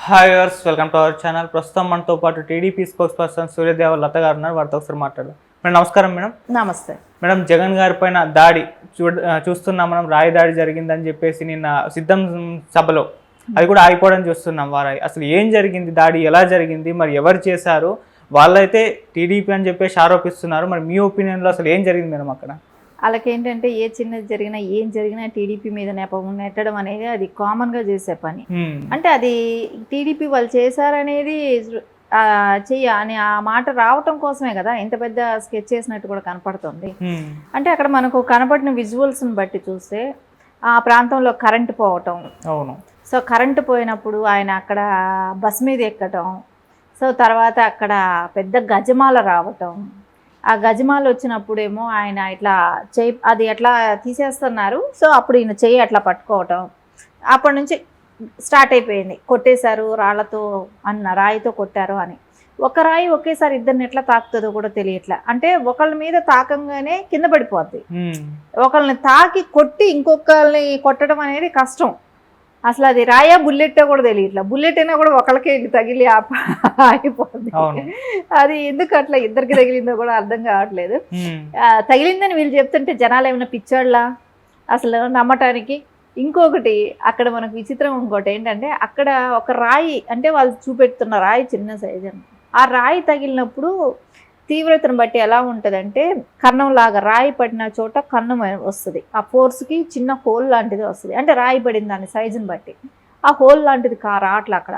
Hi viewers, welcome to our channel. ప్రస్తుతం మనతో పాటు టీడీపీ స్పోక్స్ పర్సన్ సూర్యదేవ లత గారు ఉన్నారు. వారితో ఒకసారి మాట్లాడదాం. మేడం నమస్కారం. మేడం నమస్తే మేడం, జగన్ గారి పైన దాడి చూస్తున్నాం. మనం రాయి దాడి జరిగిందని చెప్పేసి నిన్న సిద్ధం సభలో అది కూడా ఆగిపోవడం చూస్తున్నాం. వారాయి అసలు ఏం జరిగింది, దాడి ఎలా జరిగింది, మరి ఎవరు చేశారు? వాళ్ళైతే టీడీపీ అని చెప్పేసి ఆరోపిస్తున్నారు. మరి మీ ఒపీనియన్లో అసలు ఏం జరిగింది మేడం అక్కడ? వాళ్ళకేంటంటే ఏ చిన్నది జరిగినా ఏం జరిగినా టీడీపీ మీద నెట్టడం అనేది అది కామన్గా చేసే పని. అంటే అది టీడీపీ వాళ్ళు చేశారనేది అని ఆ మాట రావటం కోసమే కదా ఇంత పెద్ద స్కెచ్ చేసినట్టు కూడా కనపడుతుంది. అంటే అక్కడ మనకు కనపడిన విజువల్స్ని బట్టి చూస్తే ఆ ప్రాంతంలో కరెంటు పోవటం. అవును. సో కరెంటు పోయినప్పుడు ఆయన అక్కడ బస్ మీద ఎక్కటం, సో తర్వాత అక్కడ పెద్ద గజమాల రావటం. ఆ గజమాలు వచ్చినప్పుడేమో ఆయన ఇట్లా చెయ్యి అది ఎట్లా తీసేస్తున్నారు, సో అప్పుడు ఈయన చెయ్యి అట్లా పట్టుకోవటం. అప్పటి నుంచి స్టార్ట్ అయిపోయింది, కొట్టేశారు రాళ్లతో రాయితో కొట్టారు అని. ఒక రాయి ఒకేసారి ఇద్దరిని ఎట్లా తాకుతుందో కూడా తెలియట్లే. అంటే ఒకళ్ళ మీద తాకంగానే కింద పడిపోద్ది, ఒకళ్ళని తాకి కొట్టి ఇంకొకళ్ళని కొట్టడం అనేది కష్టం. అసలు అది రాయా బుల్లెట్టో కూడా తెలియట్లా. బుల్లెట్ అయినా కూడా ఒకళ్ళకే తగిలి ఆగిపోద్ది. అది ఎందుకు అట్లా ఇద్దరికి తగిలిందో కూడా అర్థం కావట్లేదు. తగిలిందని వీళ్ళు చెప్తుంటే జనాలు ఏమైనా పిచ్చాళ్ళ అసలు నమ్మటానికి. ఇంకొకటి అక్కడ మనకు విచిత్రం ఇంకోటి ఏంటంటే, అక్కడ ఒక రాయి, అంటే వాళ్ళు చూపెడుతున్న రాయి చిన్న సైజు అని, ఆ రాయి తగిలినప్పుడు తీవ్రతను బట్టి ఎలా ఉంటుందంటే కన్నంలాగా రాయి పడిన చోట కన్నం వస్తుంది. ఆ ఫోర్స్కి చిన్న హోల్ లాంటిది వస్తుంది. అంటే రాయి పడిన దాని సైజుని బట్టి ఆ హోల్ లాంటిది రావట్లే అక్కడ,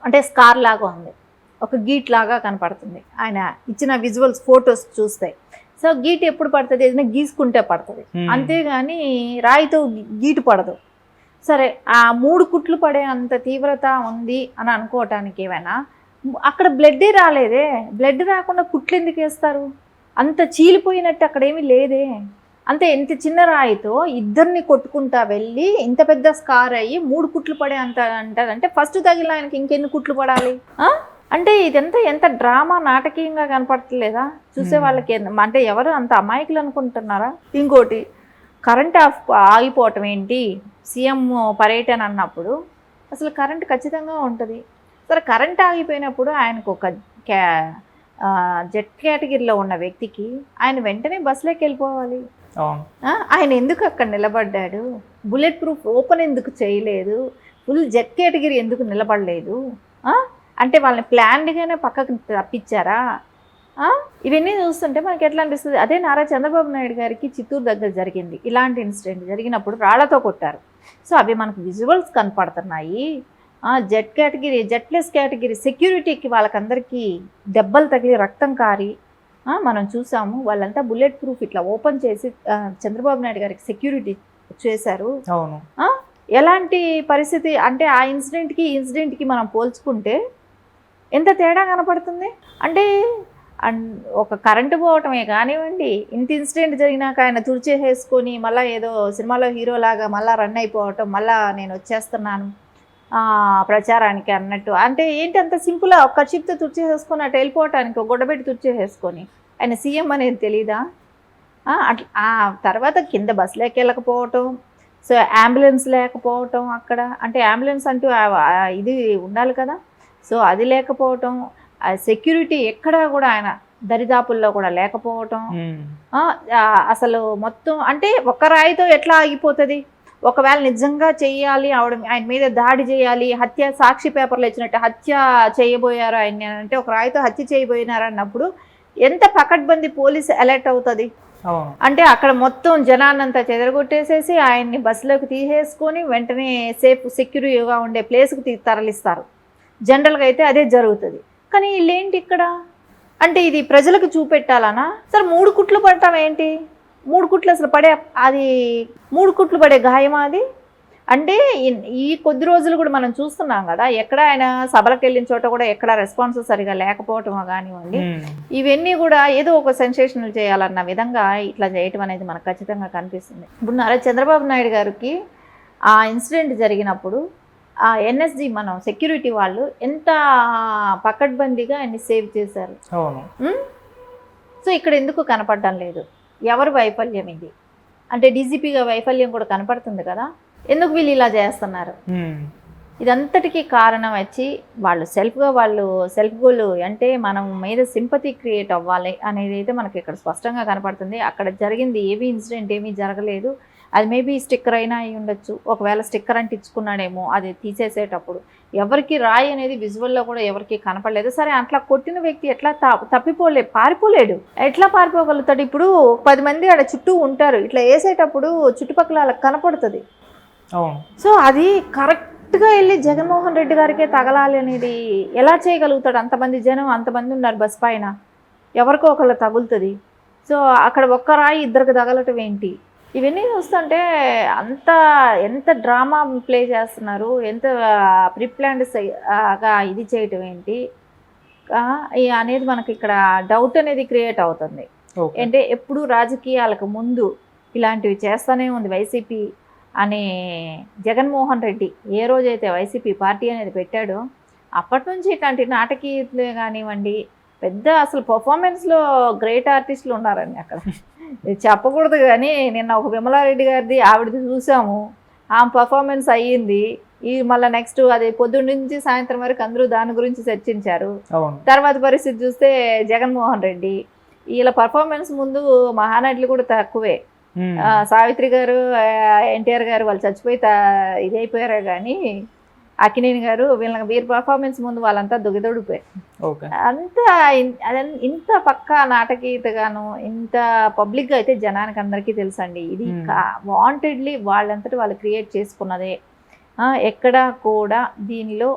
అంటే స్కార్ లాగా ఉంది, ఒక గీట్ లాగా కనపడుతుంది ఆయన ఇచ్చిన విజువల్స్ ఫొటోస్ చూస్తే. సో గీట్ ఎప్పుడు పడుతుంది, ఏదైనా గీసుకుంటే పడుతుంది, అంతేగాని రాయితో గీటు పడదు. సరే, ఆ 3 కుట్లు పడే అంత తీవ్రత ఉంది అని అనుకోవటానికి ఏమైనా అక్కడ బ్లడ్డే రాలేదే. బ్లడ్ రాకుండా కుట్లు ఎందుకు వేస్తారు? అంత చీలిపోయినట్టు అక్కడేమీ లేదే. అంతే, ఇంత చిన్న రాయితో ఇద్దరిని కొట్టుకుంటా వెళ్ళి ఇంత పెద్ద స్కార్ అయ్యి 3 కుట్లు పడే అంత అంటారంటే ఫస్ట్ తగిలిన ఆయనకి ఇంకెన్ని కుట్లు పడాలి? అంటే ఇదంతా ఎంత డ్రామా నాటకీయంగా కనపడట్లేదా చూసే వాళ్ళకి? అంటే ఎవరు అంత అమాయకులు అనుకుంటున్నారా? ఇంకోటి, కరెంట్ ఆగిపోవటం ఏంటి? సీఎం పర్యటన అన్నప్పుడు అసలు కరెంట్ ఖచ్చితంగా ఉంటుంది. సరే, కరెంట్ ఆగిపోయినప్పుడు ఆయనకు ఒక జెట్ కేటగిరీలో ఉన్న వ్యక్తికి ఆయన వెంటనే బస్సులోకి వెళ్ళిపోవాలి. ఆయన ఎందుకు అక్కడ నిలబడ్డాడు? బుల్లెట్ ప్రూఫ్ ఓపెన్ ఎందుకు చేయలేదు? ఫుల్ జెట్ కేటగిరీ ఎందుకు నిలబడలేదు? అంటే వాళ్ళని ప్లాన్డ్గానే పక్కకు తప్పించారా? ఇవన్నీ చూస్తుంటే మనకి ఎట్లా అనిపిస్తుంది? అదే నారా చంద్రబాబు నాయుడు గారికి చిత్తూరు దగ్గర జరిగింది. ఇలాంటి ఇన్సిడెంట్ జరిగినప్పుడు రాళ్లతో కొట్టారు. సో అవి మనకు విజువల్స్ కనపడుతున్నాయి. జెట్లెస్ కేటగిరీ సెక్యూరిటీకి వాళ్ళకందరికీ దెబ్బలు తగిలి రక్తం కారి మనం చూసాము. వాళ్ళంతా బుల్లెట్ ప్రూఫ్ ఇట్లా ఓపెన్ చేసి చంద్రబాబు నాయుడు గారికి సెక్యూరిటీ చేశారు. ఎలాంటి పరిస్థితి అంటే ఆ ఇన్సిడెంట్కి మనం పోల్చుకుంటే ఎంత తేడా కనపడుతుంది? అంటే ఒక కరెంటు పోవటమే కానివ్వండి, ఇంత ఇన్సిడెంట్ జరిగినాక ఆయన తుడిచేసేసుకొని మళ్ళీ ఏదో సినిమాలో హీరోలాగా మళ్ళీ రన్ అయిపోవటం, మళ్ళీ నేను వచ్చేస్తున్నాను ప్రచారానికి అన్నట్టు. అంటే ఏంటి అంత సింపుల్గా ఒక్క చిప్తో తుడిచేసేసుకొని అటు వెళ్ళిపోవటానికి, ఒక గుడ్డబెట్టి తుడిచేసేసుకొని ఆయన సీఎం అనేది తెలీదా? అట్లా ఆ తర్వాత కింద బస్సులోకి వెళ్ళకపోవటం, సో అంబులెన్స్ లేకపోవటం అక్కడ, అంటే అంబులెన్స్ అంటూ ఇది ఉండాలి కదా, సో అది లేకపోవటం, సెక్యూరిటీ ఎక్కడా కూడా ఆయన దరిదాపుల్లో కూడా లేకపోవటం. అసలు మొత్తం అంటే ఒక్క రాయితో ఎట్లా ఆగిపోతుంది? ఒకవేళ నిజంగా చెయ్యాలి, ఆయన మీద దాడి చేయాలి, హత్య సాక్షి పేపర్లో ఇచ్చినట్టు హత్య చేయబోయారు ఆయన అంటే, ఒక రాయితో హత్య చేయబోయినారు అన్నప్పుడు ఎంత పకడ్బందీ పోలీసు అలర్ట్ అవుతుంది? అంటే అక్కడ మొత్తం జనాన్నంతా చెదరగొట్టేసేసి ఆయన్ని బస్సులోకి తీసేసుకొని వెంటనే సెక్యూరిటీగా ఉండే ప్లేస్కి తరలిస్తారు. జనరల్గా అయితే అదే జరుగుతుంది. కానీ వీళ్ళేంటి ఇక్కడ అంటే ఇది ప్రజలకు చూపెట్టాలనా? సరే, 3 కుట్లు పడటం ఏంటి? 3 కుట్లు అసలు అది 3 కుట్లు పడే గాయమా అది? అంటే ఈ కొద్ది రోజులు కూడా మనం చూస్తున్నాం కదా, ఎక్కడ ఆయన సభలకు వెళ్ళిన చోట కూడా ఎక్కడ రెస్పాన్స్ సరిగా లేకపోవటమో కానివ్వండి, ఇవన్నీ కూడా ఏదో ఒక సెన్సేషనల్ చేయాలన్న విధంగా ఇట్లా చేయటం అనేది మనకు ఖచ్చితంగా కనిపిస్తుంది. ఇప్పుడు నారా చంద్రబాబు నాయుడు గారికి ఆ ఇన్సిడెంట్ జరిగినప్పుడు ఆ ఎన్ఎస్జీ మనం సెక్యూరిటీ వాళ్ళు ఎంత పకడ్బందీగా ఆయన్ని సేవ్ చేశారు. సో ఇక్కడ ఎందుకు కనపడడం లేదు? ఎవరి వైఫల్యం ఇది? అంటే డీజీపీగా వైఫల్యం కూడా కనపడుతుంది కదా, ఎందుకు వీళ్ళు ఇలా చేస్తున్నారు? ఇదంతటికీ కారణం వచ్చి వాళ్ళు సెల్ఫ్ గోల్ అంటే మనం మీద సింపతి క్రియేట్ అవ్వాలి అనేది అయితే మనకి ఇక్కడ స్పష్టంగా కనపడుతుంది. అక్కడ జరిగింది ఇన్సిడెంట్ ఏమీ జరగలేదు. అది మేబీ స్టిక్కర్ అయినా అయి ఉండొచ్చు. ఒకవేళ స్టిక్కర్ అంటించుకున్నాడేమో అది తీసేసేటప్పుడు. ఎవరికి రాయి అనేది విజువల్లో కూడా ఎవరికి కనపడలేదు. సరే అట్లా కొట్టిన వ్యక్తి ఎట్లా పారిపోలేడు. ఎట్లా పారిపోగలుగుతాడు? ఇప్పుడు 10 మంది ఆడ చుట్టూ ఉంటారు. ఇట్లా వేసేటప్పుడు చుట్టుపక్కల వాళ్ళకి కనపడుతుంది. సో అది కరెక్ట్గా వెళ్ళి జగన్మోహన్ రెడ్డి గారికే తగలాలి అనేది ఎలా చేయగలుగుతాడు? అంతమంది జనం, అంతమంది ఉన్నారు బస్ పైన, ఎవరికో ఒకళ్ళు తగులుతుంది. సో అక్కడ ఒక్క రాయి ఇద్దరికి తగలటం ఏంటి? ఇవన్నీ చూస్తుంటే ఎంత డ్రామా ప్లే చేస్తున్నారు, ఎంత ప్రిప్లాన్డ్గా ఇది చేయటం ఏంటి అనేది మనకి ఇక్కడ డౌట్ అనేది క్రియేట్ అవుతుంది. అంటే ఎప్పుడు రాజకీయాలకు ముందు ఇలాంటివి చేస్తూనే ఉంది వైసీపీ అనే జగన్మోహన్ రెడ్డి. ఏ రోజైతే వైసీపీ పార్టీ అనేది పెట్టాడో అప్పటి నుంచి ఇట్లాంటి నాటకీయతలే కానివ్వండి, పెద్ద అసలు పర్ఫార్మెన్స్లో గ్రేట్ ఆర్టిస్టులు ఉన్నారండి అక్కడ. చెప్పకూడదు కానీ నిన్న ఒక విమలారెడ్డి గారిది ఆవిడది చూసాము, ఆమె పర్ఫార్మెన్స్ అయ్యింది. ఈ మళ్ళీ నెక్స్ట్ అది పొద్దున్న నుంచి సాయంత్రం వరకు అందరూ దాని గురించి చర్చించారు. తర్వాత పరిస్థితి చూస్తే జగన్మోహన్ రెడ్డి, వీళ్ళ పర్ఫార్మెన్స్ ముందు మహానటులు కూడా తక్కువే. సావిత్రి గారు, ఎన్టీఆర్ గారు వాళ్ళు చచ్చిపోయి ఇదైపోయారే కానీ అక్కినేని గారు వీళ్ళ పర్ఫార్మెన్స్ ముందు వాళ్ళంతా దుగిదొడిపోయారు. ఇంత పక్కా నాటకీయతగాను ఇంత పబ్లిక్గా అయితే జనానికి అందరికీ తెలుసండి. ఇది వాంటెడ్లీ వాళ్ళంతటి వాళ్ళు క్రియేట్ చేసుకున్నదే. ఎక్కడా కూడా దీనిలో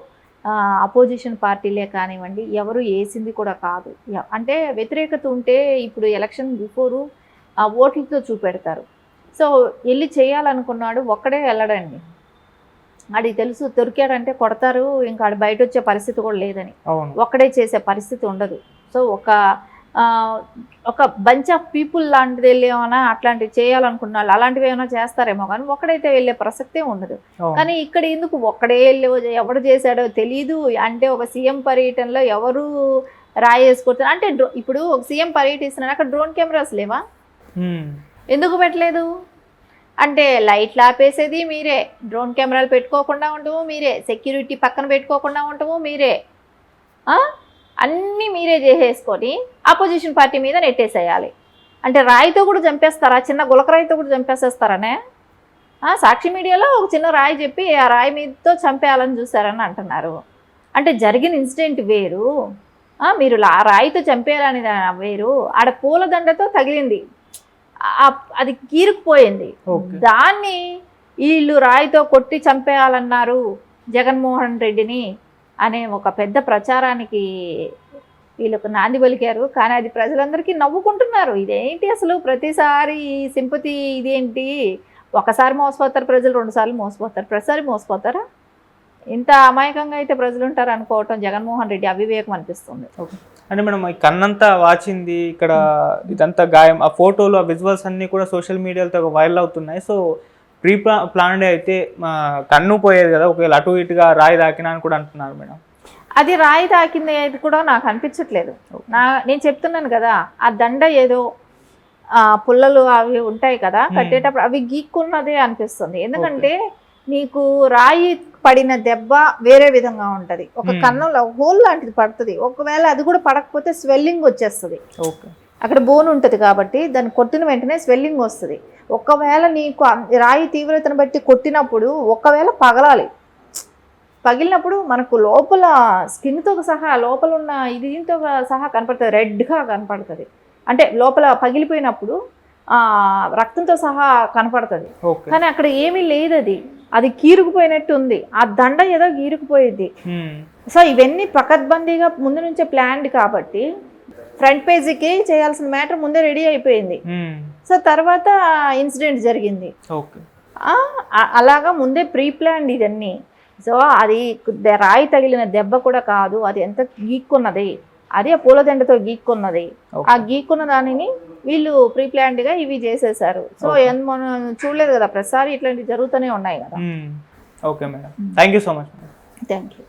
అపోజిషన్ పార్టీలే కానివ్వండి ఎవరు వేసింది కూడా కాదు. అంటే వ్యతిరేకత ఉంటే ఇప్పుడు ఎలక్షన్ బిఫోరు ఆ ఓట్లతో చూపెడతారు. సో వెళ్ళి చేయాలనుకున్నాడు, ఒక్కడే వెళ్ళడండి. ఆడికి తెలుసు దొరికాడంటే కొడతారు, ఇంకా ఆడు బయట వచ్చే పరిస్థితి కూడా లేదని. ఒక్కడే చేసే పరిస్థితి ఉండదు. సో ఒక బంచ్ ఆఫ్ పీపుల్ లాంటిది వెళ్ళి ఏమైనా అట్లాంటివి చేయాలనుకున్నాళ్ళు అలాంటివి ఏమైనా చేస్తారేమో కానీ ఒక్కడైతే వెళ్ళే ప్రసక్తే ఉండదు. కానీ ఇక్కడ ఎందుకు ఒక్కడే వెళ్ళి ఎవడు చేశాడో తెలియదు. అంటే ఒక సీఎం పర్యటనలో ఎవరు రాయేసుకుంటారు అంటే ఇప్పుడు ఒక సీఎం పర్యటిస్తున్నాడు, అక్కడ డ్రోన్ కెమెరాస్ లేవా? ఎందుకు పెట్టలేదు? అంటే లైట్లు ఆపేసేది మీరే, డ్రోన్ కెమెరాలు పెట్టుకోకుండా ఉండవు మీరే, సెక్యూరిటీ పక్కన పెట్టుకోకుండా ఉండవు మీరే, అన్నీ మీరే చేసేసుకొని అపోజిషన్ పార్టీ మీద నెట్టేసేయాలి. అంటే రాయితో కూడా చంపేస్తారా? చిన్న గులకరాయితో కూడా చంపేసేస్తారనే? సాక్షి మీడియాలో ఒక చిన్న రాయి చెప్పి ఆ రాయి మీదతో చంపేయాలని చూసారని అంటున్నారు. అంటే జరిగిన ఇన్సిడెంట్ వేరు, మీరు ఆ రాయితో చంపేయాలని వేరు. ఆడ పూలదండతో తగిలింది, అది కీరుకుపోయింది. దాన్ని వీళ్ళు రాయితో కొట్టి చంపేయాలన్నారు జగన్మోహన్ రెడ్డిని అనే ఒక పెద్ద ప్రచారానికి వీళ్ళకు నాంది పలికారు. కానీ అది ప్రజలందరికీ నవ్వుకుంటున్నారు. ఇదేంటి అసలు ప్రతిసారి సింపతి ఇదేంటి? ఒకసారి మోసపోతారు ప్రజలు, 2 సార్లు మోసపోతారు, ప్రతిసారి మోసపోతారా? ఇంత అమాయకంగా అయితే ప్రజలు ఉంటారు అనుకోవటం జగన్మోహన్ రెడ్డి అవివేకం అనిపిస్తుంది. అంటే మేడం ఈ కన్నంతా వాచింది ఇక్కడ ఇదంతా గాయం, ఆ ఫోటోలు, ఆ విజువల్స్ అన్నీ కూడా సోషల్ మీడియాలో వైరల్ అవుతున్నాయి. సో ప్లాన్డ్ అయితే కన్ను పోయేది కదా, ఒకవేళ అటు ఇటుగా రాయి తాకినా అని కూడా అంటున్నారు మేడం. అది రాయి తాకింది అయితే కూడా నాకు అనిపించట్లేదు. నేను చెప్తున్నాను కదా, ఆ దండ ఏదో పుల్లలు అవి ఉంటాయి కదా కట్టేటప్పుడు, అవి గీక్కున్నదే అనిపిస్తుంది. ఎందుకంటే నీకు రాయి పడిన దెబ్బ వేరే విధంగా ఉంటుంది, ఒక కన్నంలో హోల్ లాంటిది పడుతుంది. ఒకవేళ అది కూడా పడకపోతే స్వెల్లింగ్ వచ్చేస్తుంది. అక్కడ బోన్ ఉంటుంది కాబట్టి దాన్ని కొట్టిన వెంటనే స్వెల్లింగ్ వస్తుంది. ఒకవేళ నీకు రాయి తీవ్రతను బట్టి కొట్టినప్పుడు ఒకవేళ పగిలినప్పుడు మనకు లోపల స్కిన్తో సహా లోపల ఉన్న దీంతో సహా కనపడుతుంది, రెడ్గా కనపడుతుంది. అంటే లోపల పగిలిపోయినప్పుడు రక్తంతో సహా కనపడుతుంది. కానీ అక్కడ ఏమీ లేదు, అది కీరుకుపోయినట్టు ఉంది. ఆ దండ ఏదో గీరుకుపోయింది. సో ఇవన్నీ పకడ్బందీగా ముందు నుంచే ప్లాన్డ్ కాబట్టి ఫ్రంట్ పేజీకి చేయాల్సిన మ్యాటర్ ముందే రెడీ అయిపోయింది. సో తర్వాత ఇన్సిడెంట్ జరిగింది. అలాగా ముందే ప్రీ ప్లాన్డ్ ఇదన్నీ. సో అది రాయి తగిలిన దెబ్బ కూడా కాదు, అది ఎంత గీక్కున్నది, అదే పూలదండతో గీక్కున్నది. ఆ గీక్కున్న దానిని వీళ్ళు ప్రీ ప్లాన్డ్గా ఇవి చేసేసారు. సో మనం చూడలేదు కదా, ప్రతిసారి ఇట్లాంటివి జరుగుతూనే ఉన్నాయి కదా. Okay madam, thank you so much. Thank you.